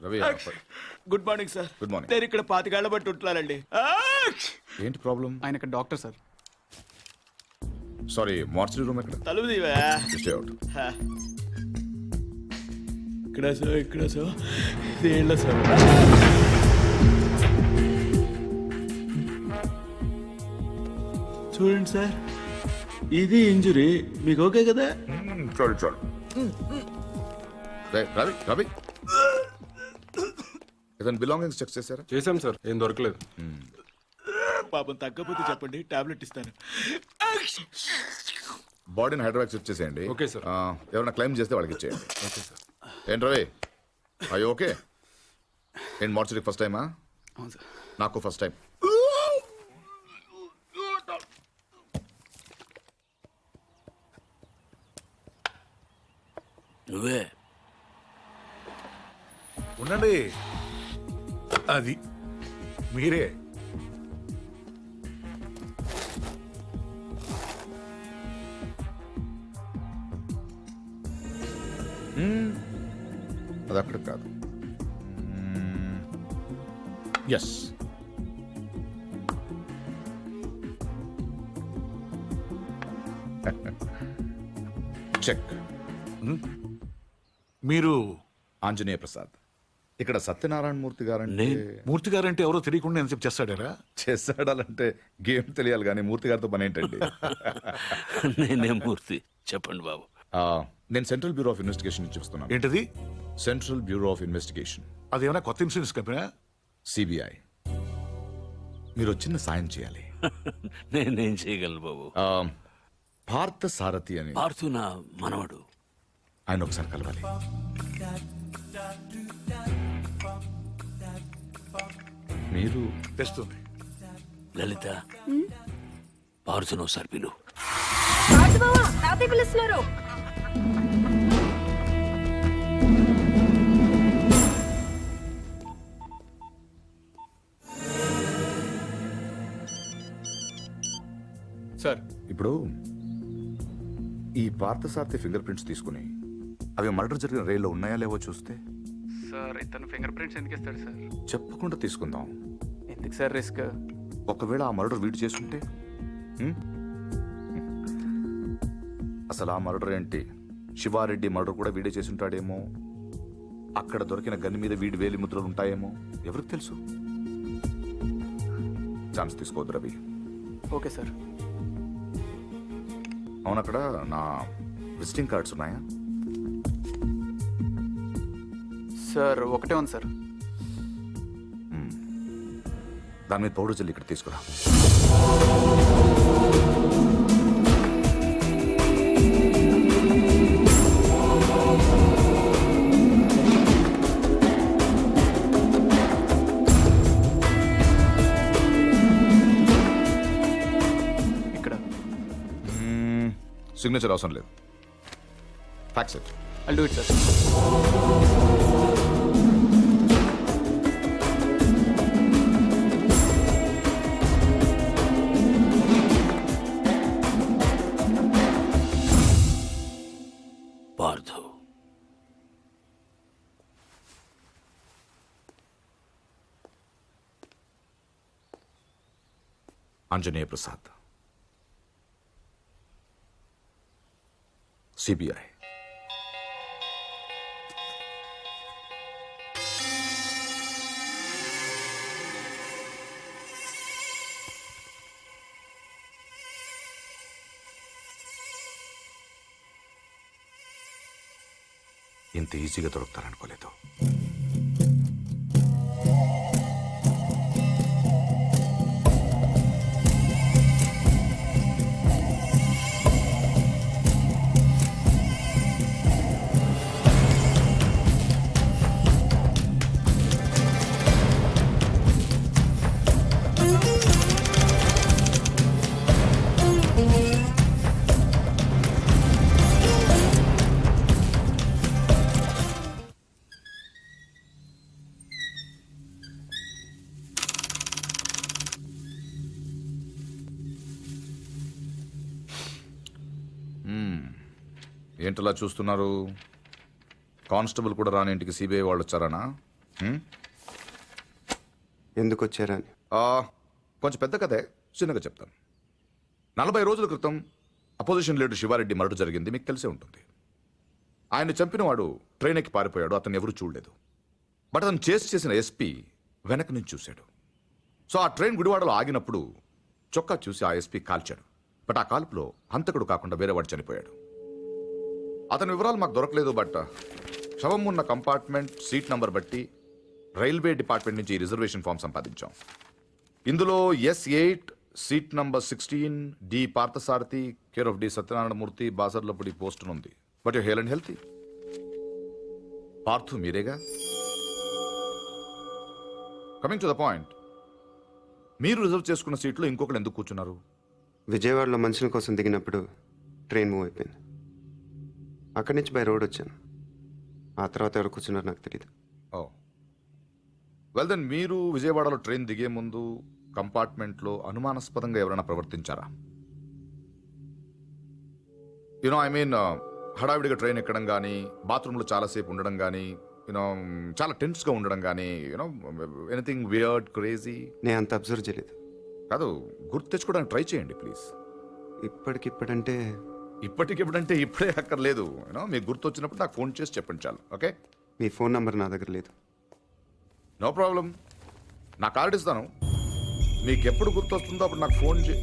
Ravi good morning sir. Good morning. నేను ఇక్కడ 25 ఏళ్ల బట్టి ఉంటున్నానండి. ఏంటి ప్రాబ్లం? ఆయన ఇక్కడ doctor sir. Sorry, mortuary room ఎక్కడ? తలుపు తీవా. Stay out. ఇక్కడ సార్ ఇదేళ్ళ సార్. చూడండి సార్, ఇది ఇంజురీ. మీకు ఓకే కదా? చాలు చాలు. రవి రవి ఏదైనా బిలాంగింగ్స్ చెక్ చేశారా? చేశాం సార్, ఏం దొరకలేదు. పాపం తగ్గపోతే చెప్పండి, టాబ్లెట్ ఇస్తాను. బాడీని హైడ్రాక్స్ ఇచ్చేసేయండి. Okay sir. ఎవరైనా క్లైమ్ చేస్తే వాళ్ళకి ఇచ్చేయండి. Okay sir. ఏంటి రవి, అయ్యో ఓకే. ఏంటి మార్చరీ ఫస్ట్ టైమా? అవును సార్. నాకు ఫస్ట్ టైం. నువ్వే ఉండండి, అది మీరే. అది అక్కడ కాదు. Yes, check. మీరు ఆంజనేయ ప్రసాద్. ఇక్కడ సత్యనారాయణ మూర్తి గారంటే మూర్తి గారంటే ఎవరో తెలియకుండా ఎంతసేపు చేస్తాడారా? చేస్తాడాలంటే గేమ్ తెలియాలి కానీ మూర్తి గారితో పని ఏంటండి? నేనే మూర్తి. చెప్పండి బాబు. నేను సెంట్రల్ బ్యూరో ఆఫ్ ఇన్వెస్టిగేషన్ నుంచి వస్తున్నాను. ఏంటది? సెంట్రల్ బ్యూరో ఆఫ్ ఇన్వెస్టిగేషన్, అదేమైనా కొత్త ఇన్సూరెన్స్ కంపెనీ? సిబిఐ. మీరు వచ్చిన సాయం చేయాలి. నేనేం చేయగలను బాబు? పార్థ సారథి అని పార్థు నా మనవడు. ఆయన ఒకసారి కలవాలి. మీరు తెస్తుంది. లలిత, పార్థును ఒకసారి పిలు. పిలుస్తున్నారు. సార్, ఇప్పుడు ఈ పార్థసారథి ఫింగర్ ప్రింట్స్ తీసుకుని అవి మర్డర్ జరిగిన రైల్లో ఉన్నాయా లేవో చూస్తే. సార్ ఇతను ఫింగర్ ప్రింట్స్ ఎందుకు ఇస్తాడు సార్? చెప్పకుండా తీసుకుందాం. ఎందుకు సార్ రిస్క్? ఒకవేళ ఆ మర్డర్ వీడు చేసుంటే అసలు ఆ మర్డర్ ఏంటి, శివారెడ్డి మర్డర్ కూడా వీడే చేసుంటాడేమో. అక్కడ దొరికిన గన్ మీద వీడి వేలి ముద్రలు ఉంటాయేమో, ఎవరికి తెలుసు. ఛాన్స్ తీసుకోవద్దు రవి. Okay sir. అవును, అక్కడ నా విజిటింగ్ కార్డ్స్ ఉన్నాయా? సార్ ఒకటే ఉంది సార్. దాని మీద పౌడర్ జల్లి ఇక్కడ తీసుకురా. ఇక్కడ సిగ్నేచర్ అవసరం లేదు. Fax it. I'll do it sir. Parthu, Anjaneya Prasad, CBI. ఇంత ఈజీగా దొరుకుతారనుకోలేదు. ఏంటలా చూస్తున్నారు? కానిస్టేబుల్ కూడా రాని ఇంటికి సిబిఐ వాళ్ళు వచ్చారనా? ఎందుకు వచ్చారని. కొంచెం పెద్ద కథే, చిన్నగా చెప్తాను. 40 రోజుల క్రితం అపోజిషన్ లీడర్ శివారెడ్డి మర్డర్ జరిగింది, మీకు తెలిసే ఉంటుంది. ఆయన చంపిన వాడు ట్రైన్ ఎక్కి పారిపోయాడు, అతను ఎవరు చూడలేదు. బట్ అతను చేసిన ఎస్పీ వెనక నుంచి చూశాడు. సో ఆ ట్రైన్ గుడివాడలో ఆగినప్పుడు చొక్కా చూసి ఆ ఎస్పీ కాల్చాడు. బట్ ఆ కాల్పులో హంతకుడు కాకుండా వేరేవాడు చనిపోయాడు. అతని వివరాలు మాకు దొరకలేదు. బట్ శవం ఉన్న కంపార్ట్మెంట్ సీట్ నంబర్ బట్టి రైల్వే డిపార్ట్మెంట్ నుంచి ఈ రిజర్వేషన్ ఫామ్ సంపాదించాం. ఇందులో S8 seat number 16 D Parthasarathi care of D Satyanarayanamurthy Basarlapudi post ఉంది. But you hell and healthy. Parthu మీరేగా? కమింగ్ టు ద పాయింట్, మీరు రిజర్వ్ చేసుకున్న సీట్లో ఇంకొకరు ఎందుకు కూర్చున్నారు? విజయవాడలో మనుషుల కోసం దిగినప్పుడు ట్రైన్ మూవ్ అయిపోయింది. అక్కడి నుంచి బై రోడ్ వచ్చాను. ఆ తర్వాత ఎవరు కూర్చున్నారు నాకు తెలియదు. ఓ వెల్ దెన్, మీరు విజయవాడలో ట్రైన్ దిగే ముందు కంపార్ట్మెంట్లో అనుమానాస్పదంగా ఎవరైనా ప్రవర్తించారా? యునో ఐ మీన్, హడావిడిగా ట్రైన్ ఎక్కడం కానీ, బాత్రూంలో చాలాసేపు ఉండడం కానీ, యూనో చాలా టెన్స్గా ఉండడం కానీ, యూనో ఎనీథింగ్ వియర్డ్ క్రేజీ? నేను అంత అబ్జర్వ్ చేయలేదు. కాదు, గుర్తు తెచ్చుకోవడానికి ట్రై చేయండి ప్లీజ్. ఇప్పటికిప్పుడంటే ఇప్పటికిప్పుడంటే ఇప్పుడే అక్కర్లేదు. యూనో మీకు గుర్తు వచ్చినప్పుడు నాకు ఫోన్ చేసి చెప్పండి చాలు. ఓకే? మీ ఫోన్ నంబర్ నా దగ్గర లేదు. నో ప్రాబ్లం, నా కార్డు ఇస్తాను. మీకు ఎప్పుడు గుర్తొస్తుందో అప్పుడు నాకు ఫోన్ చే.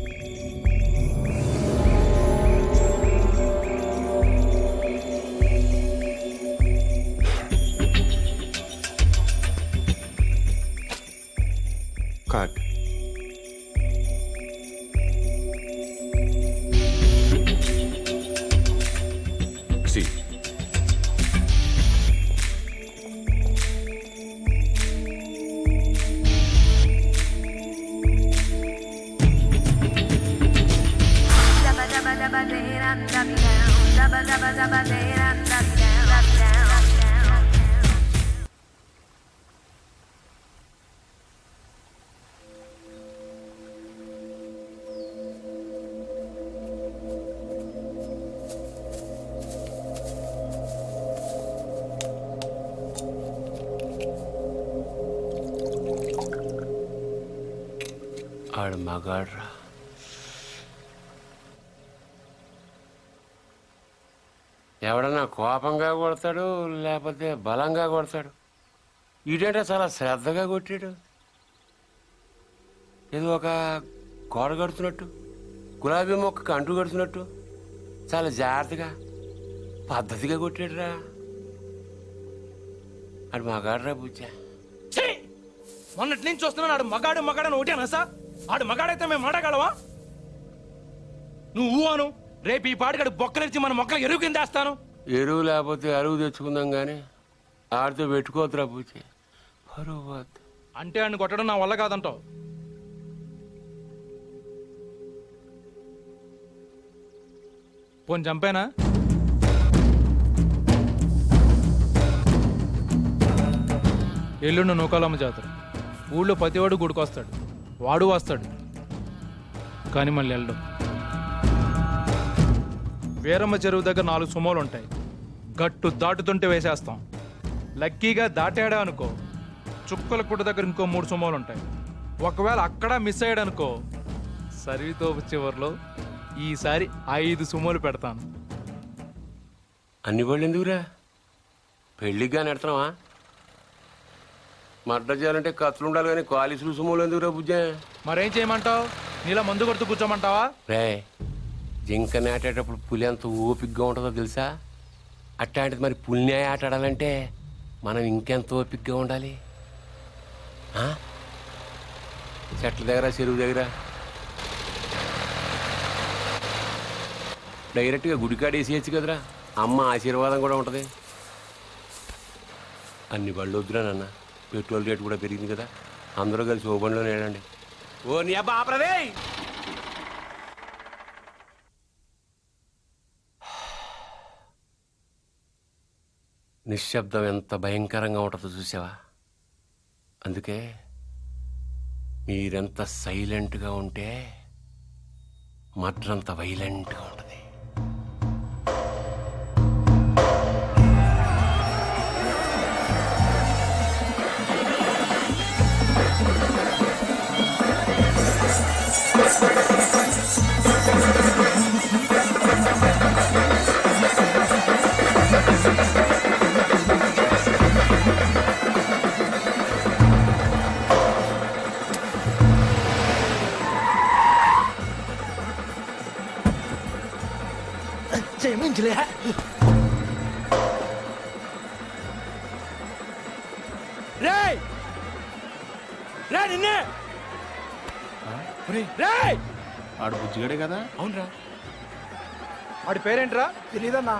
కార్డ్. సి ఆడు మగాడ్రా. ఎవడన్నా కోపంగా కొడతాడు, లేకపోతే బలంగా కొడతాడు. ఈడంటే చాలా శ్రద్ధగా కొట్టాడు. ఏదో ఒక గోడ కడుతున్నట్టు, గులాబీ మొక్కకు అంటు కడుతున్నట్టు చాలా జాగ్రత్తగా పద్ధతిగా కొట్టాడురా. ఆడు మగాడ్రా బుజ్జా. మొన్నటి నుంచి చూస్తున్నాను. ఆడు మగాడు మగాడని ఒకటేనా సార్? ఆడు మగాడైతే మేము మాడగలవా? నువ్వు అను, రేపు ఈ పాడిగాడు బొక్కలిచ్చి మన మొక్కలు ఎరువు కింద వేస్తాను. ఎరువు లేకపోతే అరువు తెచ్చుకుందాం కానీ ఆడితో పెట్టుకోవద్దురా బుజ్జి, పరువు పోద్ది. అంటే ఆయన కొట్టడం నా వల్ల కాదంటావు. పోని చంపేనా? ఎల్లుండి నూకాలమ్మ జాతర. ఊళ్ళో ప్రతివాడు గుడికొస్తాడు, వాడు వస్తాడు, కానీ మళ్ళీ వెళ్ళడం. వీరమ్మ చెరువు దగ్గర 4 సుమోలు ఉంటాయి. గట్టు దాటుతుంటే వేసేస్తాం. లక్కీగా దాటాడా అనుకో, చుక్కల కుట్ట దగ్గర ఇంకో 3 సుమోలు ఉంటాయి. ఒకవేళ అక్కడ మిస్ అయ్యాడనుకో, సరితో చివరిలో ఈసారి 5 సుమోలు పెడతాను. అన్ని వాళ్ళు ఎందుకురా? పెళ్ళికి కానీ ఎడతావా? మర్డర్ చేయాలంటే కత్తులు ఉండాలి కానీ కాలిసులు సుమోలు ఎందుకురా బుజ్జా? మరేం చేయమంటావు? నీలా మందు కొడుతూ కూర్చోమంటావా? రే, జింక నాటేటప్పుడు పులి ఎంత ఓపికగా ఉంటుందో తెలుసా? అట్లాంటిది మరి పులిని ఆట ఆడాలంటే మనం ఇంకెంత ఓపికగా ఉండాలి. చెట్ల దగ్గర, చెరువు దగ్గర డైరెక్ట్గా గుడికాడ వేసేయచ్చు కదరా. అమ్మ ఆశీర్వాదం కూడా ఉంటుంది. అన్ని బళ్ళు వద్దురా నాన్న, పెట్రోల్ రేటు కూడా పెరిగింది కదా. అందరూ కలిసి ఓ బండిలోనే వెళ్ళండి. ఓ నీ అబ్బా ఆపరదే. నిశ్శబ్దం ఎంత భయంకరంగా ఉంటుందో చూసావా? అందుకే మీరెంత సైలెంట్గా ఉంటే మర్డర్ అంత వైలెంట్గా ఉంటుంది. బుజ్జిలే రేయ్ రే నిన్నే రేయ్ ఆడు బుజ్జిగాడే కదా. అవునరా వాడి పేరేంట్రా? తెలీదన్నా.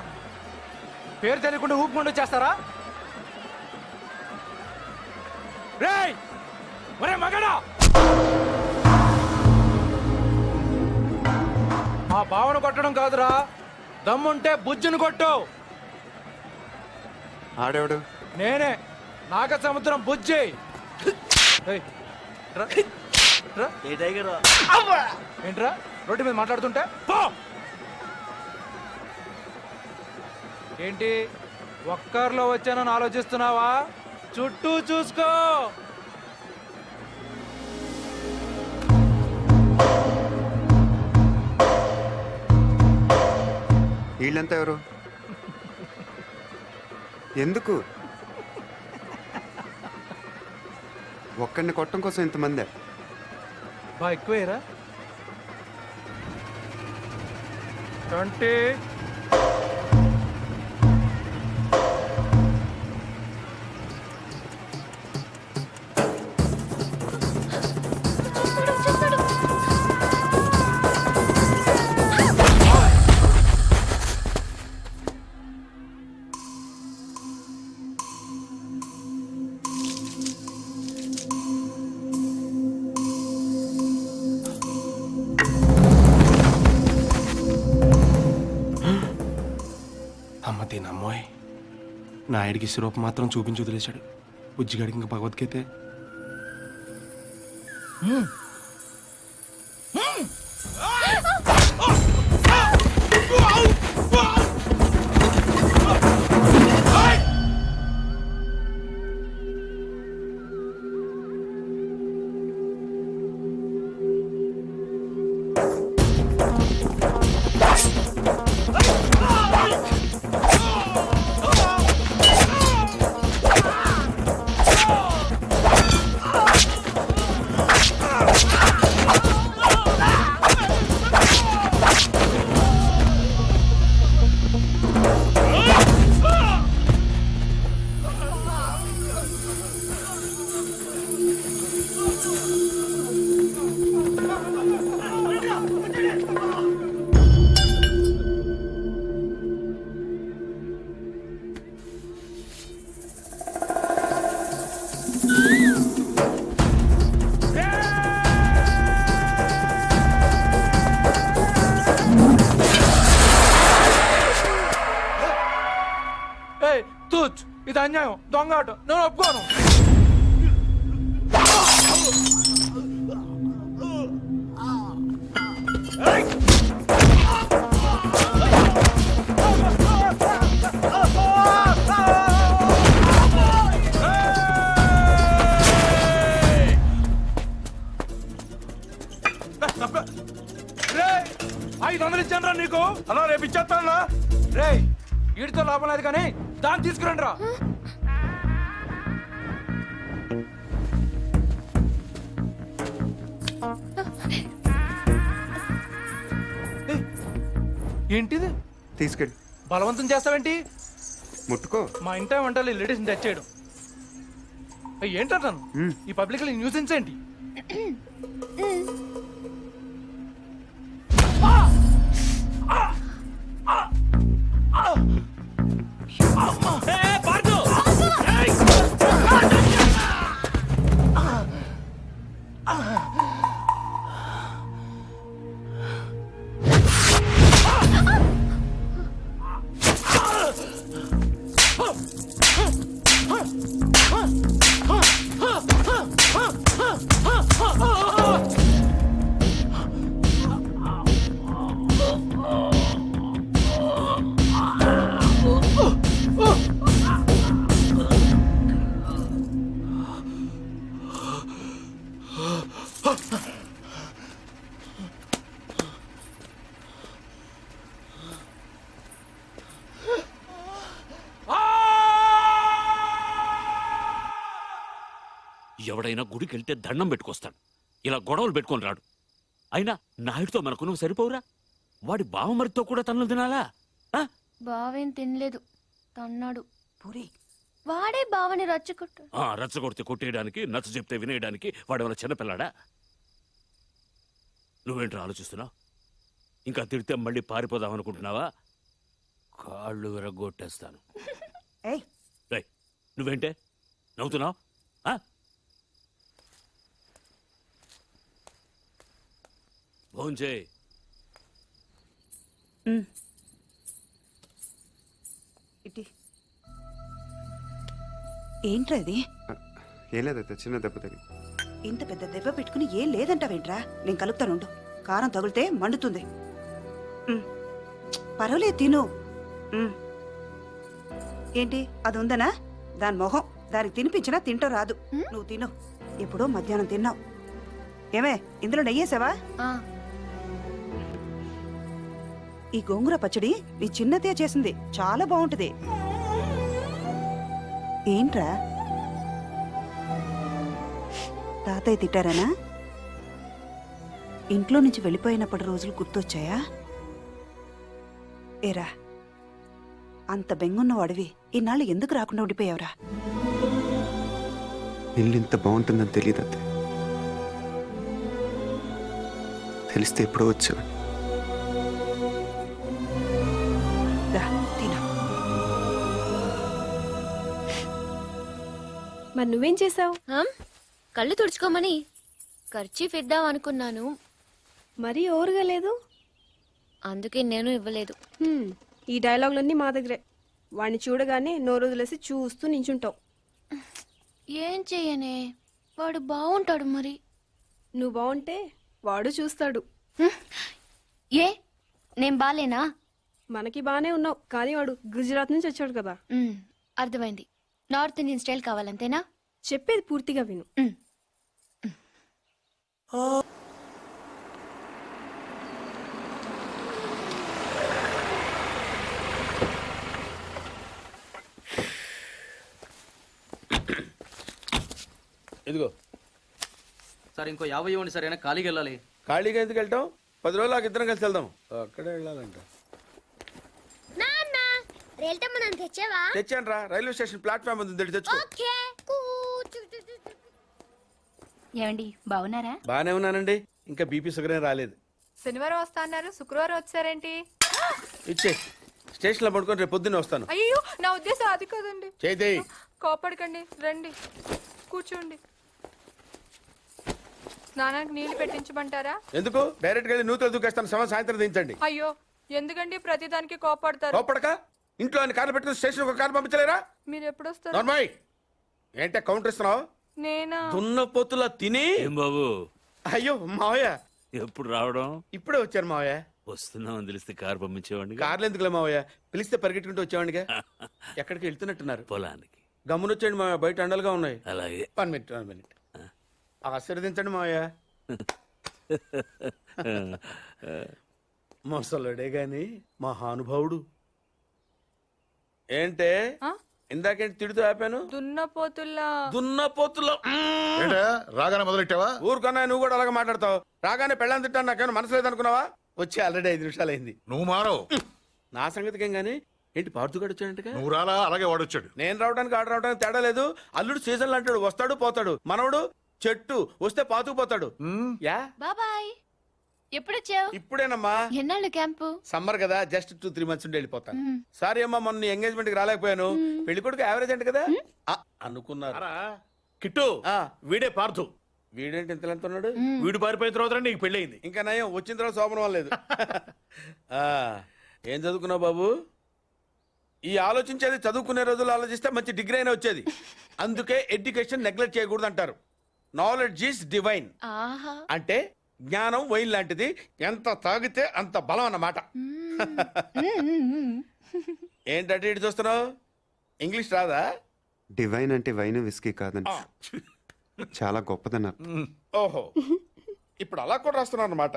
పేరు తెలియకుండా ఊపుకుండా చేస్తారా? రేయ్ ఒరే మగడా, ఆ బావను కొట్టడం కాదురా, దమ్ముంటే బుజ్జును కొట్టు. ఆడేవాడు నేనే నాగ సముద్రం బుజ్జి. ఏయ్, రా, రా. ఏ టైగర్ ఏంట్రా రోడ్డు మీద మాట్లాడుతుంటే పో. ఏంటి ఒక్కర్లో వచ్చానని ఆలోచిస్తున్నావా? చుట్టూ చూసుకో. వీళ్ళంతా ఎవరు? ఎందుకు ఒక్కడిని కొట్టడం కోసం ఇంతమందే? బా ఎక్కువేరా 20. అమ్మ తినమ్మోయ్, నాయుడికి సిరప్ మాత్రం చూపించి వదిలేశాడు. బుజ్జిగాడికి ఇంకా భగవద్గీతే. ఏయ్ తూచ్, ఇది అన్యాయం, దొంగ ఆట, నేను ఒప్పుకోను. రేయ్ 500 ఇచ్చాను రా నీకు. అలా రేపు ఇచ్చేస్తాను. రేయ్ వీడితో లాభం లేదు కానీ దాన్ని తీసుకురండి రా. ఏయ్, ఏంటిది? తీసుకెళ్ళి బలవంతం చేస్తావేంటి? ముట్టుకో. మా ఇంట వంటలు లేడీస్ టచ్ చేయడం. ఏయ్, ఏంటంటాను ఈ పబ్లిక్ న్యూసెన్స్ ఏంటి? ఎవడైనా గుడికి వెళ్తే దండం పెట్టుకొస్తాడు, ఇలా గొడవలు పెట్టుకొని రాడు. అయినా నాయుడితో మనకు నువ్వు సరిపోవురా? వాడి బావమరితో కూడా తన్నులు తినాలా? ఆ? బావేం తినలేదు తన్నాడు. పూరి వాడే బావని రచ్చగొట్టు. రచ్చగొడితే కొట్టేయడానికి, నచ్చ చెప్తే వినేయడానికి వాడేమైనా చిన్నపిల్లాడా? నువ్వేంట్రా ఆలోచిస్తున్నావు? ఇంకా తిడితే మళ్ళీ పారిపోదాం అనుకుంటున్నావా? కాళ్ళు విరగొట్టేస్తాను. ఏయ్ రేయ్, నువ్వేంటే నవ్వుతున్నావు? భోంచేయ్. ఇటీ ఏంట్రా ఇది? ఏం లేదైతే చిన్న దెబ్బ తగిలి. ఇంత పెద్ద దెబ్బ పెట్టుకుని ఏం లేదంటావేంట్రా? నేను కలుపుతానుండు. కారం తగిలితే మండుతుంది. పర్వాలేదు తిను. ఏంటి అది ఉందనా? దాని మొహం దానికి తినిపించినా తింటో రాదు. నువ్వు తిను. ఎప్పుడో మధ్యాహ్నం తిన్నావు. ఏమే ఇందులో నెయ్యేసావా? ఆ, ఈ గోంగూర పచ్చడి నీ చిన్నతే చేసింది, చాలా బాగుంటది. ఏంట్రా తాతయ్య తిట్టారనా? ఇంట్లో నుంచి వెళ్ళిపోయినప్పటి రోజులు గుర్తొచ్చాయా? ఏరా అంత బెంగున్నవాడివి ఈనాళ్ళు ఎందుకు రాకుండా ఉండిపోయావురా? ఇల్లు ఇంత బాగుంటుందని తెలియదు అత్తే. తెలిస్తే ఎప్పుడో వచ్చాను. దా, తిను. మరి నువ్వేం చేసావు? కళ్ళు తుడుచుకోమని ఖర్చీఫ్ ఇద్దాం అనుకున్నాను. మరీ ఓవర్గా లేదు. అందుకే నేను ఇవ్వలేదు. ఈ డైలాగులన్నీ మా దగ్గరే. వాడిని చూడగానే నోరు వదిలేసి చూస్తూ నించుంటావు. ఏం చెయ్యనే, వాడు బాగుంటాడు. మరి నువ్వు బాగుంటే వాడు చూస్తాడు. ఏ నేను బాలేనా? మనకి బానే ఉన్నావు, కానీ వాడు గుజరాత్ నుంచి వచ్చాడు కదా. అర్థమైంది. నార్త్ ఇండియన్ స్టైల్ కావాలంతేనా? చెప్పేది పూర్తిగా విను. ఇదిగో సార్ ఇంకో 50 ఇవ్వండి సార్, అయినా ఖాళీకి వెళ్ళాలి. ఖాళీగా ఎందుకు వెళ్తాం? 10 రోజులు నాకు ఇద్దరం కలిసి వెళ్దాం. అక్కడే వెళ్ళాలంట. తెచ్చాను రా, రైల్వే స్టేషన్ ప్లాట్ఫామ్ ఉంది, తెచ్చుకో. ఏమండి బాగున్నారా? బానే ఉన్నానండి. ఇంకా బీపీ షుగర్ ఏం రాలేదు. శనివారం వస్తా అన్నారు, శుక్రవారం వచ్చారేంటి? ఇచ్చే స్టేషన్ లో పడుకొని రేపు పొద్దున్నే వస్తాను. అయ్యో నా ఉద్దేశం అది కాదండి. చేయి. కోపడకండి, రండి కూర్చోండి. స్నానానికి నీళ్లు పెట్టించమంటారా? ఎందుకు? డైరెక్ట్ గా నూతులు దూకేస్తాను. సాయంత్రం దించండి. అయ్యో ఎందుకండి ప్రతిదానికి కోపడతారు? కోపడక ఇంట్లో అన్ని కార్లు పెట్టుకుని స్టేషన్ ఒక కారు పంపించలేరా? మీరు ఎప్పుడు వస్తారు? నార్మల్ ఏంటే కౌంటర్ ఇస్తున్నావు? నేనా? దున్న పొత్తులా తిని. ఏం బాబు అయ్యో మావయ్య ఎప్పుడు రావడం? ఇప్పుడే వచ్చాను మావయ్య. వస్తున్నామని తెలిస్తే కారు పంపించేవాడిని. కార్లు ఎందుకులే మావయ్య, పిలిస్తే పరిగెట్టుకుంటూ వచ్చేవాడిగా. ఎక్కడికి వెళ్తున్నట్టున్నారు? పొలానికి. గమ్మునొచ్చేయండి మావయ్య, బయట అండలుగా ఉన్నాయి. అలాగే. 1 మినిట్. ఆశీర్వదించండి మావయ్య. మొసలుడే గాని మహానుభావుడు. ఏంటే ఇందాకేంటి తిడుతూ ఆపాను? దున్నపోతుల్లో రాగానే మొదలెట్టావా? ఊరుకన్నా నువ్వు కూడా అలాగే మాట్లాడతావు. రాగానే పెళ్ళని తిట్టాను నాకేమైనా మనసు లేదనుకున్నావా? వచ్చి ఆల్రెడీ 5 నిమిషాలు అయింది. నువ్వు మారవు. నా సంగతికి ఏం గానీ ఏంటి పార్తుగాడు వచ్చాడంటగా? నువ్వు రాలా, అలాగే వాడొచ్చాడు. నేను రావడానికి ఆడ రావడానికి తేడా లేదు. అల్లుడు సీజన్లు అంటాడు, వస్తాడు పోతాడు. మనవడు చెట్టు వస్తే పాతుకుపోతాడు. యా బాబాయ్. ఎప్పుడొచ్చావు? ఇప్పుడేనమ్మా. ఎన్నాళ్ళు క్యాంపు? సమ్మర్ కదా, జస్ట్ 2-3 మంత్స్ ఉండి వెళ్ళిపోతాను. సారీ అమ్మా, మొన్న ఎంగేజ్మెంట్ కి రాలేకపోయాను. పెళ్లి కొడుకు యావరేజ్ అంటే కదా అనుకున్నారు. కిట్టు, వీడే పార్థు. వీడేంటి ఇంత ఎంత ఉన్నాడు? వీడు పారిపోయిన తర్వాత నీకు పెళ్ళయింది. ఇంకా నయం, వచ్చిన తర్వాత శోభనం లేదు. ఏం చదువుకున్నావు బాబు? ఈ ఆలోచించేది చదువుకునే రోజులు ఆలోచిస్తే మంచి డిగ్రీ అయినా వచ్చేది. అందుకే ఎడ్యుకేషన్ నెగ్లెక్ట్ చేయకూడదు అంటారు. Knowledge is divine. అంటే జ్ఞానం వైన్ లాంటిది, ఎంత తాగితే అంత బలం అన్నమాట. ఏంటంటే ఇటు చూస్తున్నావు? ఇంగ్లీష్ రాదా? డివైన్ అంటే వైన్ విస్కీ కాదండి, చాలా గొప్పదన్నారు. ఓహో, ఇప్పుడు అలా కూడా రాస్తున్నావు అన్నమాట.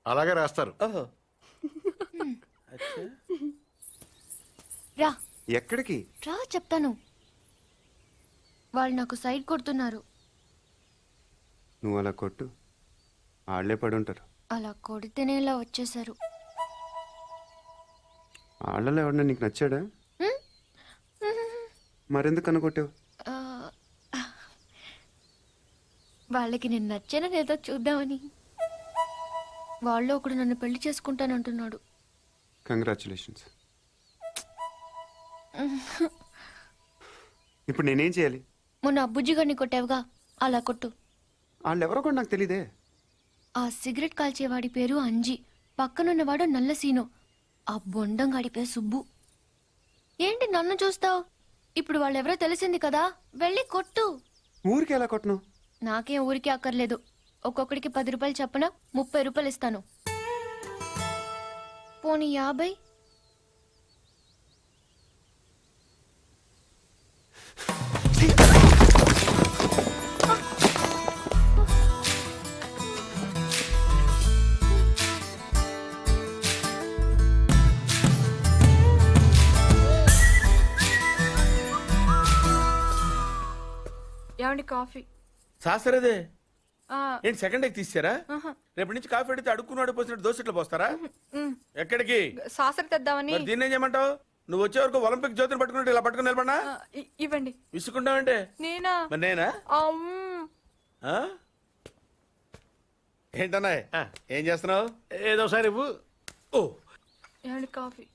అలాగే రాస్తారు. ఓహో, రా. ఎక్కడికి రా చెప్తాను. వాళ్ళు నాకు సైడ్ కొడుతున్నారు. నువ్వు అలా కొట్టు, ఆళ్లే పడుంటారు. అలా కొడితేనే ఇలా వచ్చేసారు. వాళ్ళలో ఎవడన్నా నీకు నచ్చాడా? మరెందుకు అనుకోటావు? ఆ, వాళ్ళకి నేను నచ్చానో లేదో చూద్దామని. వాళ్ళు ఒకడు నన్ను పెళ్లి చేసుకుంటానంటున్నాడు. కంగ్రాచులేషన్స్. ఇప్పుడు నేనేం చేయాలి? మొన్న అబ్బుజ్జి గారిని కొట్టావుగా, అలా కొట్టు. వాళ్ళెవరో కూడా నాకు తెలీదే. ఆ సిగరెట్ కాల్చేవాడి పేరు అంజి, పక్కనున్నవాడు నల్ల సీను, ఆ బొండం గాడి పేరు సుబ్బు. ఏంటి నన్ను చూస్తావు? ఇప్పుడు వాళ్ళెవరో తెలిసింది కదా, వెళ్ళి కొట్టు. ఊరికి ఎలా కొట్టను? నాకేం ఊరికి అక్కర్లేదు. ఒక్కొక్కడికి 10 రూపాయలు చప్పున 30 రూపాయలు ఇస్తాను. పోనీ 50? ఏమండి కాఫీ? శాస్త్రదే ఏంటి సెకండ్ ఎగ్ తీసారా? రేపటి నుంచి కాఫీ అడిగితే అడుక్కున్నాడు పోసినట్టు దోశట్లు పోస్తారా? ఎక్కడికి? సాసర తెద్దామని. మరి దీన్ని ఏం చేయమంటావు? నువ్వు వచ్చే వరకు ఒలింపిక్ జ్యోతిని పట్టుకున్నట్టు ఇలా పట్టుకుని నిలబడినా ఇవ్వండి. విసుకుంటావంటే నేనా? మరి నేనా? ఆ? ఏంటన్నా ఏం చేస్తున్నావు? ఏదో సార్ ఇవ్వు. ఓ ఏమండి కాఫీ?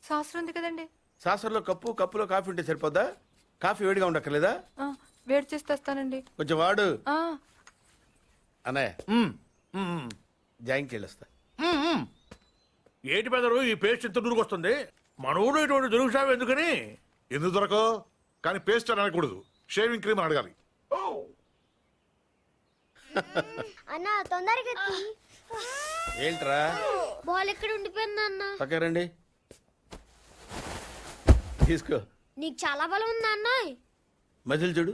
శాస్త్రం ఉంది కదండి. సాసర్లో కప్పులో కాఫీ ఉంటే సరిపోద్దా? కాఫీ వేడిగా ఉండక్కర్లేదా? వేడి చేసి తెస్తానండి. కొంచెం వాడు అన్నయ్య. జాయింకి వెళ్ళొస్తా. ఏటి పెదరు ఈ పేస్ట్ ఎంత దూరకు వస్తుంది? మన ఊళ్ళో ఇటువంటి దొరుకుతావు ఎందుకని? ఎందుకు దొరకవు? కానీ పేస్ట్ అని అనకూడదు, షేవింగ్ క్రీమ్ అని అడగాలి. అన్నా తొందరగా ఏంట్రా? బాల్ ఎక్కడ ఉండిపోయింది అన్న? పక్క రండి, తీసుకో. నీకు చాలా బలం ఉందా అన్న? మజిల్ చూడు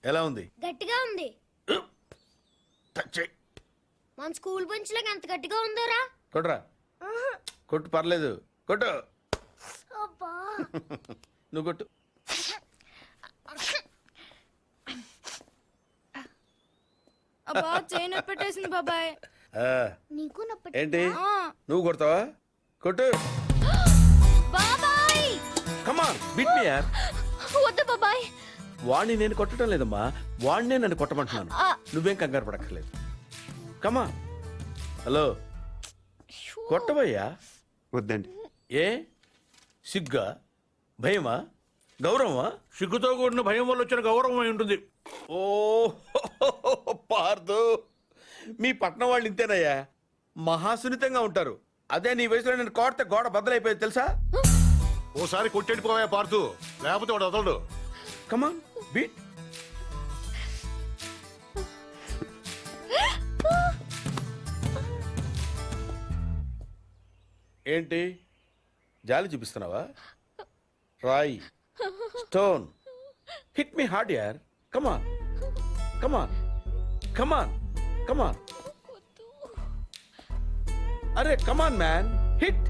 ఎలా ఉంది. గట్టిగా ఉంది. టచ్ చెయ్. మన స్కూల్ బెంచ్ లాగా ఎంత గట్టిగా ఉందోరా. కొట్టురా. కొట్టు, పర్లేదు, కొట్టు. నువ్వు కొట్టు. అబ్బా చైన్ పెట్టేసింది బాబాయ్. నీకు ఏంటి నువ్వు కొడతావా? కొట్టు. బాబాయ్ కమాన్ బీట్ మీ యార్. వద్దు బాబాయ్. వాణ్ణి నేను కొట్టడం లేదమ్మా, వాణ్ణే నన్ను కొట్టమంటున్నాను. నువ్వేం కంగారు పడక్కర్లేదు. కమాన్. హలో, కొట్టబోయ్యా. వద్దండి. ఏ సిగ్గా, భయమా, గౌరవమా? సిగ్గుతో కూడిన భయం వల్ల వచ్చిన గౌరవం అయి ఉంటుంది. ఓ పార్దు, మీ పట్నం వాళ్ళు ఇంతేనయ్యా, మహాసున్నితంగా ఉంటారు. అదే నీ వయసులో నేను కోడితే గోడ బద్దలైపోయేది తెలుసా? ఓసారి కొట్టెడిపోయా పార్తు, లేకపోతే వాడు వదలడు. కమాన్ బీట్. ఏంటి జాలి చూపిస్తున్నావా? రాయి, స్టోన్, హిట్ మీ హార్డ్ యార్. కమాన్ కమాన్ కమాన్ కమాన్. అరే కమాన్ మ్యాన్, హిట్.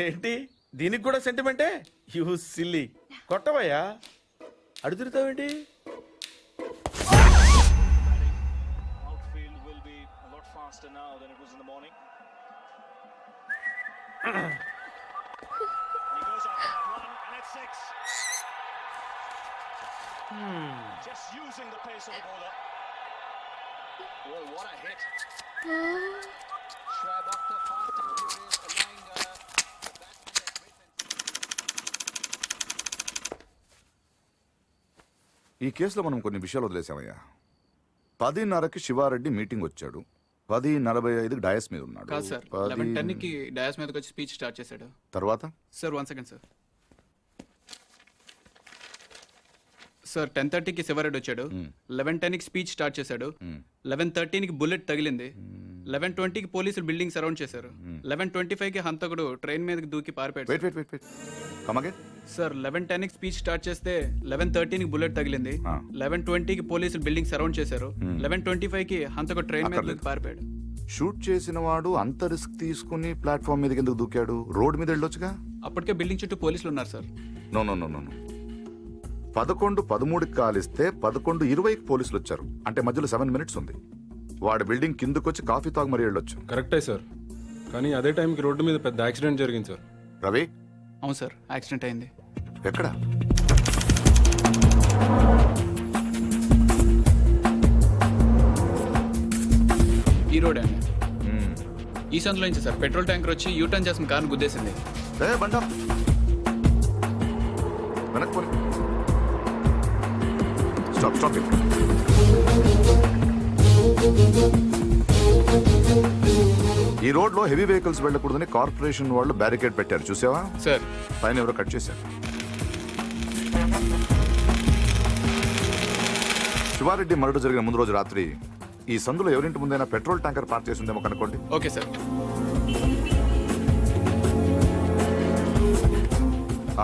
ఏంటి దీనికి కూడా సెంటిమెంటే? You silly. కొట్టవయ్యా, అడుగుతావేంటి? Just using the pace of the bowler. Oh, what a hit. Schwab off the fast and furious, allowing the batsman. ఈ కేసులో మనం కొన్ని విషయాలు వదిలేసామయ్యా. 10:30కి శివారెడ్డి మీటింగ్ వచ్చాడు, 10:45కి డయాస్ మీద ఉన్నాడు. కాదు సార్, 11:10కి డయాస్ మీదకి వచ్చి స్పీచ్ స్టార్ట్ చేశాడు. తర్వాత సార్ 1 సెకండ్ సార్. సార్ 10:30కి శివారెడ్డి వచ్చాడు, 11:10కి స్పీచ్ స్టార్ట్ చేశాడు, 11:13కి బుల్లెట్ తగిలింది, 11:20కి పోలీసులు బిల్డింగ్ సరౌండ్ చేశారు, 11:25కి హంతకుడు ట్రైన్ మీదకి దూకి పారిపోయాడు. Wait wait wait wait come again. Sir 11:10కి స్పీచ్ స్టార్ట్ చేస్తే 11:13కి బుల్లెట్ తగిలింది, 11:20కి పోలీసులు బిల్డింగ్ సరౌండ్ చేశారు, 11:25కి హంతకుడు ట్రైన్ మీద దూకి పారిపోయాడు. షూట్ చేసిన వాడు అంత రిస్క్ తీసుకుని ప్లాట్ఫామ్ మీదకి ఎందుకు దూకాడు? రోడ్ మీద వెళ్ళొచ్చుగా. అప్పటికే బిల్డింగ్ చుట్టూ పోలీసులు ఉన్నారు sir. No no no no 11:13కి కాలిస్తే 11:20కి పోలీసులు వచ్చారు, అంటే మధ్యలో 7 minutes ఉంది. వాడు బిల్డింగ్ కిందకొచ్చి కాఫీ తాగు మరీ వెళ్ళొచ్చు. కరెక్టే సార్. కానీ అదే టైంకి రోడ్డు మీద పెద్ద యాక్సిడెంట్ జరిగింది సార్. రవి అవును సార్, యాక్సిడెంట్ అయింది. ఎక్కడ? ఈ రోడ్ అండి. ఈ సందులో నుంచి సార్ పెట్రోల్ ట్యాంకర్ వచ్చి యూటర్న్ చేసిన కార్ని గుద్దేసింది. బండ వెనక్కి పోనీ. Stop stop. ఈ రోడ్ లో హెవీ వెహికల్స్ వెళ్ళకూడదని కార్పొరేషన్ వాళ్ళు బ్యారికేడ్ పెట్టారు, చూసావా? సార్ పైన ఎవరో కట్ చేశారు. శివారెడ్డి మర్డర్ జరిగిన ముందు రోజు రాత్రి ఈ సందులో ఎవరింటి ముందైనా పెట్రోల్ ట్యాంకర్ పార్క్ చేసి ఉందేమో కనుకోండి. Okay sir.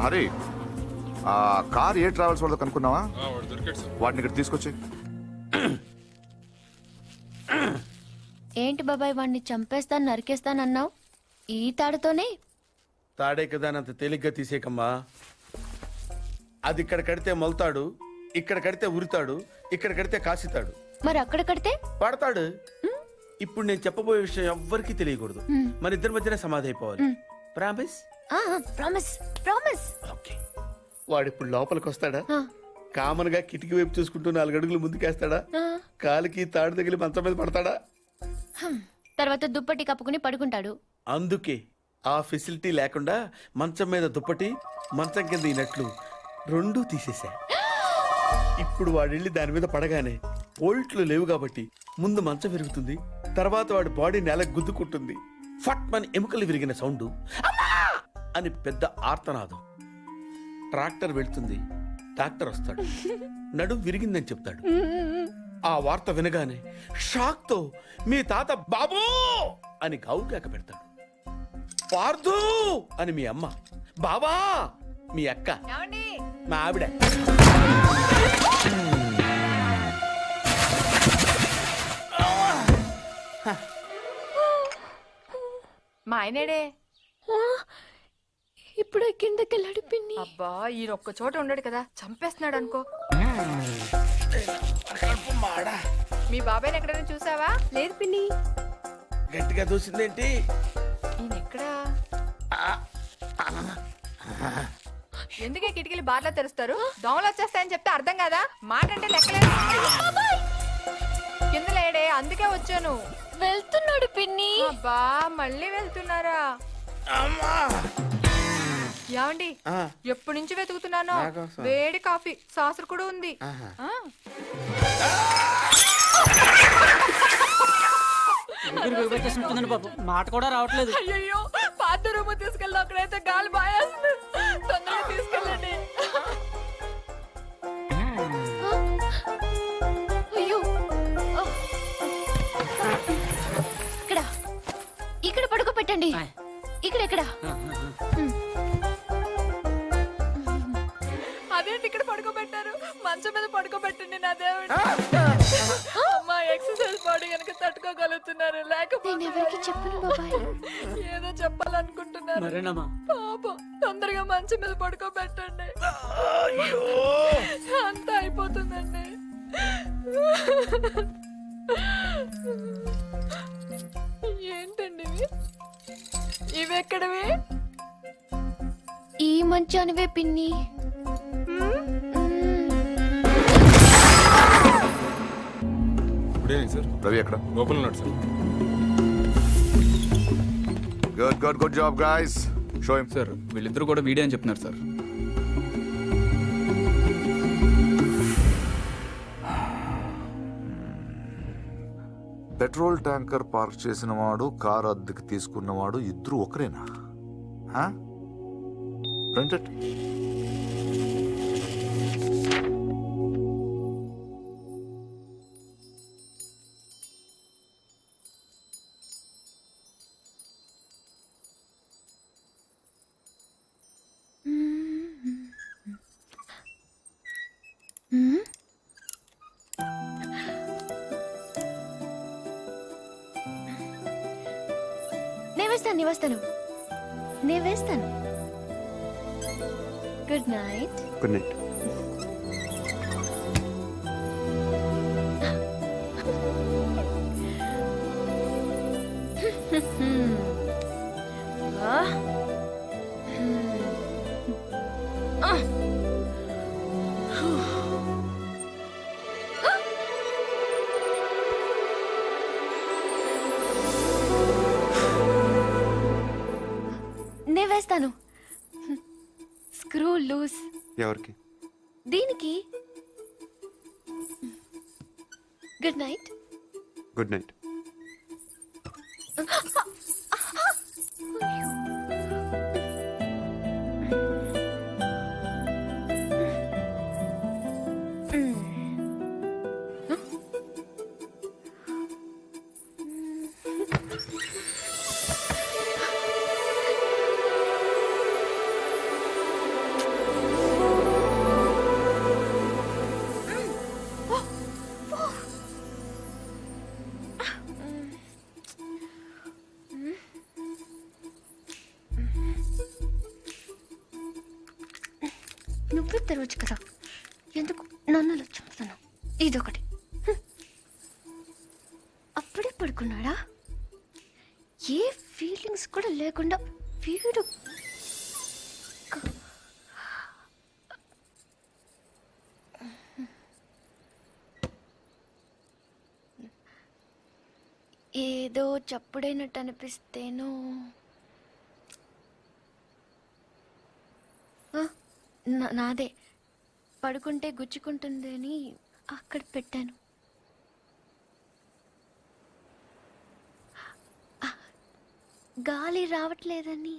హరి, ఆ కార్ ఏ ట్రావెల్స్ వాళ్ళతో కనుక్కున్నావా? దొరికాడు సార్. వాటిని ఇక్కడ తీసుకొచ్చి. ఏంటి బాబాయ్ వాడిని చంపేస్తాను నరికేస్తానన్నావు? ఈ తాడుతోనే? తాడే కదా అంత తేలిగ్గా తీసేకమ్మా. అది ఇక్కడ కడితే మొలతాడు, ఇక్కడ కడితే ఉరితాడు, ఇక్కడ కడితే కాసితాడు, మరి అక్కడ కడితే పడతాడు. ఇప్పుడు నేను చెప్పబోయే విషయం ఎవ్వరికీ తెలియకూడదు. మన ఇద్దరి మధ్యనే సమాధి అయిపోవాలి. ప్రామిస్? Promise promise. ఓకే. వాడు ఇప్పుడు లోపలికి వస్తాడా? కామన్ గా కిటికీ వైపు చూసుకుంటూ 4 అడుగులు ముందుకేస్తాడా? కాలికి తాడు తగిలి మంచం మీద పడతాడా? తర్వాత దుప్పటి కప్పుకుని పడుకుంటాడు. అందుకే ఆ ఫెసిలిటీ లేకుండా మంచం మీద దుప్పటి, మంచం కింద ఈ నట్లు రెండూ తీసేశా. ఇప్పుడు వాడెళ్ళి దాని మీద పడగానే బోల్ట్లు లేవు కాబట్టి ముందు మంచం విరుగుతుంది, తర్వాత వాడి బాడీ నేల గుద్దుకుంటుంది. ఫట్ మన ఎముకలు విరిగిన సౌండ్, అమ్మా అని పెద్ద ఆర్తనాదం. ట్రాక్టర్ వెళ్తుంది, డాక్టర్ వస్తాడు, నడుం విరిగిందని చెప్తాడు. ఆ వార్త వినగానే షాక్ తో మీ తాత బాబూ అని గావు కేక పెడతాడు. పార్దు అని మీ అమ్మ, బాబా మీ అక్క, మా ఆవిడ. మా ఆయనేడే ఇప్పుడు కిందకెళ్ళాడు పిన్ని. అబ్బా ఈయన ఒక్క చోట ఉండడు కదా, చంపేస్తున్నాడు అనుకో. మీ బాబాయ్ ఎక్కడైనా చూసావా? లేదు పిన్ని. గట్టిగా దూసిందేంటి? ఈయన ఎక్కడా? ఎందుకే కిటికీలు బార్లా తెరుస్తారు? దోమలు వచ్చేస్తాయని చెప్తే అర్థం కదా, మాట అంటే లెక్కలేదు. కింద లేడే, అందుకే వచ్చాను. వెళ్తున్నాడు పిన్ని. అబ్బా మళ్ళీ వెళ్తున్నారా? ఏమండి, ఎప్పటి నుంచి వెతుకుతున్నాను. వేడి కాఫీ, సాసరు కూడా ఉంది. మాట కూడా రావట్లేదు. అయ్యో పాత రూమ్ తీసుకెళ్ళి అక్కడైతే గాలి బాయేస్తుంది. తొందరగా తీసుకెళ్ళండి. అయ్యో, ఇక్కడ ఇక్కడ పడుకోబెట్టండి. ఇక్కడ అదేంటి ఇక్కడ పడుకోబెట్టారు? మంచం మీద పడుకోబెట్టండి నా దేవుడు. అమ్మా ఎక్సర్సైజ్ బాడీ కనుక తట్టుకోగలుగుతున్నారు, లేకపోతే ఎవరికి చెప్పను బాబాయ్. ఏదో చెప్పాలనుకుంటున్నారు. పాపం తొందరగా మంచం మీద పడుకోబెట్టండి. అంతా అయిపోతుందండి. ఏంటండి ఇవి ఎక్కడవి? ఈ మంచానివే పిన్ని. సార్ రవి ఎక్కడ? లోపల ఉన్నాడు sir. Good good good job guys. Show him. Sir వీళ్ళిద్దరు కూడా వీడియో అని చెప్తున్నారు సార్. పెట్రోల్ ట్యాంకర్ పార్క్ చేసిన వాడు, కారు అద్దెకి తీసుకున్నవాడు ఇద్దరు ఒకరేనా? ప్రింటెడ్. నేను వేస్తాను. Good night. Good night. Screw loose. ఎవరికి? దీనికి. Good night. Good night. నువ్వే తెరవచ్చు కదా, ఎందుకు నన్ను చంపుతాను? ఇదొకటి. అప్పుడే పడుకున్నాడా? ఏ ఫీలింగ్స్ కూడా లేకుండా వీడు. ఏదో చప్పుడైనట్టు అనిపిస్తేనో. నాదే పడుకుంటే గుచ్చుకుంటుంది అని అక్కడ పెట్టాను. గాలి రావట్లేదని.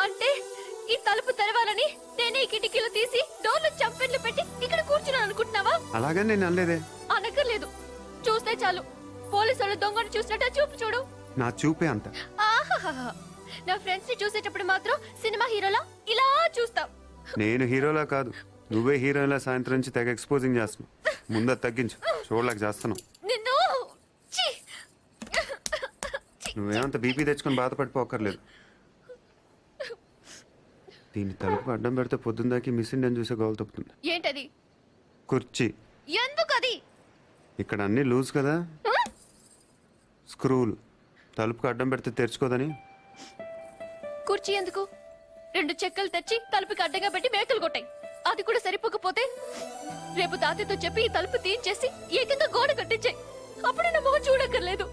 అంటే ఈ తలుపు తెరవాలని నేనే ఈ కిటికీలు తీసి డోర్లు చంపెట్లు పెట్టి ఇక్కడ కూర్చున్నాను అనుకుంటున్నావా? అలాగని నేను అనలేదే. అనక్కర్లేదు, చూస్తే చాలు. పోలీసులు దొంగను చూసినట్టు చూపు చూడు. నా చూపే అంత. ఆహాహా. నా ఫ్రెండ్స్ ని చూసేటప్పుడు మాత్రం సినిమా హీరోలా ఇలా చూస్తావు. నేను హీరోలా కాదు, నువ్వే హీరోలా సాయంత్రం నుంచి తెగ ఎక్స్పోజింగ్ చేస్తున్నావు. ముందు అది తగ్గించు, చూడలేక చేస్తున్నావు. నిన్ను ఛీ! నువ్వేమంత బీపీ తెచ్చుకొని బాధపడిపోకర్లేదు. దీన్ని తలుపు అడ్డం పెడితే పొద్దున్నదాకి మిస్ ఇండియన్ చూసే గోల్ తప్పుతుంది. ఏంటది? కుర్చీ. ఎందుకది? ఇక్కడ అన్ని లూజ్ కదా, స్క్రూలు. తలుపుకు అడ్డం పెడితే తెరుచుకోదని. కుర్చీ ఎందుకు? 2 చెక్కలు తెచ్చి తలుపుకి అడ్డంగా పెట్టి మేకలు కొట్టాయి. అది కూడా సరిపోకపోతే రేపు తాతయ్యతో చెప్పి ఈ తలుపు తీయించేసి ఏకంగా గోడ కట్టించాయి. అప్పుడు నా మొహం చూడక్కర్లేదు.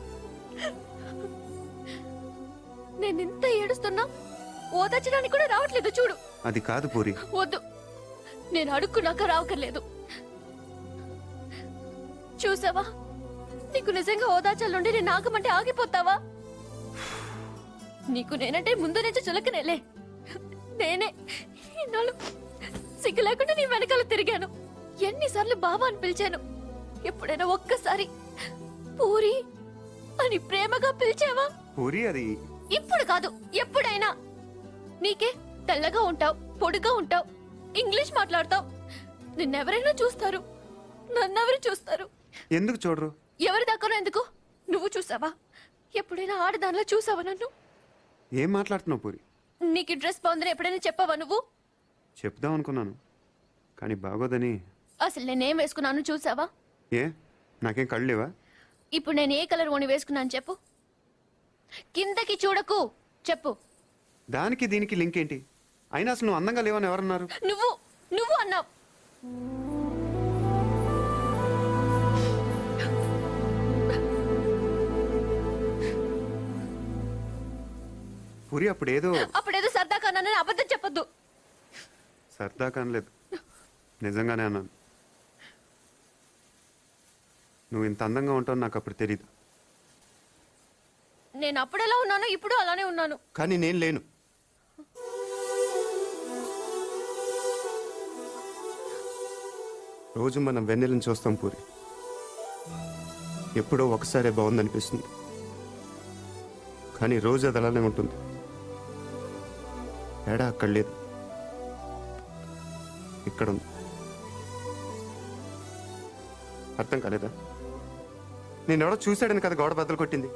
నేను ఇంత ఏడుస్తున్నా ఓదార్చడానికి కూడా రావట్లేదు చూడు. అది కాదు పూరి. వద్దు, నేను అడుక్కున్నాక రావక్కర్లేదు. చూసావా, నీకు నిజంగా ఓదార్చాలంటే నేను ఆగమంటే ఆగిపోతావా? నీకు నేనంటే ముందు నుంచి చులకనేలే. నేనే ఇన్నాళ్ళు సిగ్గు లేకుండా నీ వెనకాల తిరిగాను. ఎన్నిసార్లు బావా అని పిలిచాను. ఎప్పుడైనా ఒక్కసారి పూరి అని ప్రేమగా పిలిచావా? పూరి అది ఇప్పుడు కాదు, ఎప్పుడైనా. నీకే తెల్లగా ఉంటావు, పొడుగా ఉంటావు, ఇంగ్లీష్ మాట్లాడతావు. నిన్నెవరైనా చూస్తారు, నన్నెవరు చూస్తారు? ఎందుకు చూడరు? ఎవరి దాకానో ఎందుకు? నువ్వు చూసావా? ఎప్పుడైనా ఆడదానిలో చూసావా నన్ను? ఏం మాట్లాడుతున్నావు పూరి? నీకు ఈ డ్రెస్ బాగుందని ఎప్పుడైనా చెప్పావా నువ్వు? చెప్దాం అనుకున్నాను, కానీ బాగోదని. అసలు నేనేం వేసుకున్నాను చూసావా? ఏ, నాకేం కళ్ళు లేవా? ఇప్పుడు నేను ఏ కలర్ ఓని వేసుకున్నాను చెప్పు. కిందకి చూడకు, చెప్పు. దానికి దీనికి లింక్ ఏంటి? అయినా అసలు నువ్వు అందంగా లేవని ఎవరన్నారు? నువ్వు నువ్వు అన్నావు. పూరి అప్పుడేదో సరదా కన్నానని అబద్ధం చెప్పొద్దు. సరదా కానలేదు, నిజంగానే అన్నాను. నువ్వు ఇంత అందంగా ఉంటావు నాకు అప్పుడు తెలీదు. నేను అప్పుడు ఎలా ఉన్నానో ఇప్పుడు అలానే ఉన్నాను. కానీ నేను లేను. రోజు మనం వెన్నెలను చూస్తాం పూరి. ఎప్పుడో ఒకసారే బాగుందనిపిస్తుంది, కానీ రోజు అది అలానే ఉంటుంది. తేడా అక్కడ లేదు, ఇక్కడ ఉంది. అర్థం కాలేదా? నేనెవడో చూశాడని కదా గోడ బద్దలు కొట్టింది.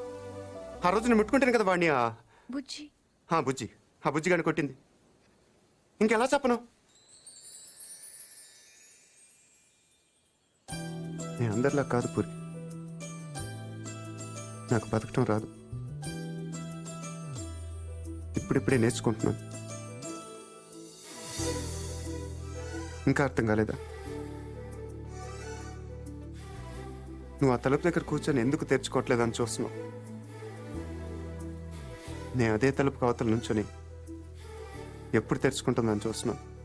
ఆ రోజు నేను ముట్టుకుంటాను కదా వాడిని. బుజ్జి ఆ బుజ్జి గాని కొట్టింది. ఇంకెలా చెప్పను? నేను అందరిలా కాదు పూరి, నాకు బతకటం రాదు. ఇప్పుడిప్పుడే నేర్చుకుంటున్నాను. ఇంకా అర్థం కాలేదా? నువ్వు ఆ తలుపు దగ్గర కూర్చొని ఎందుకు తెరుచుకోవట్లేదని చూస్తున్నావు. నేను అదే తలుపు కవతల నుంచొని ఎప్పుడు తెరుచుకుంటుందని చూస్తున్నాను.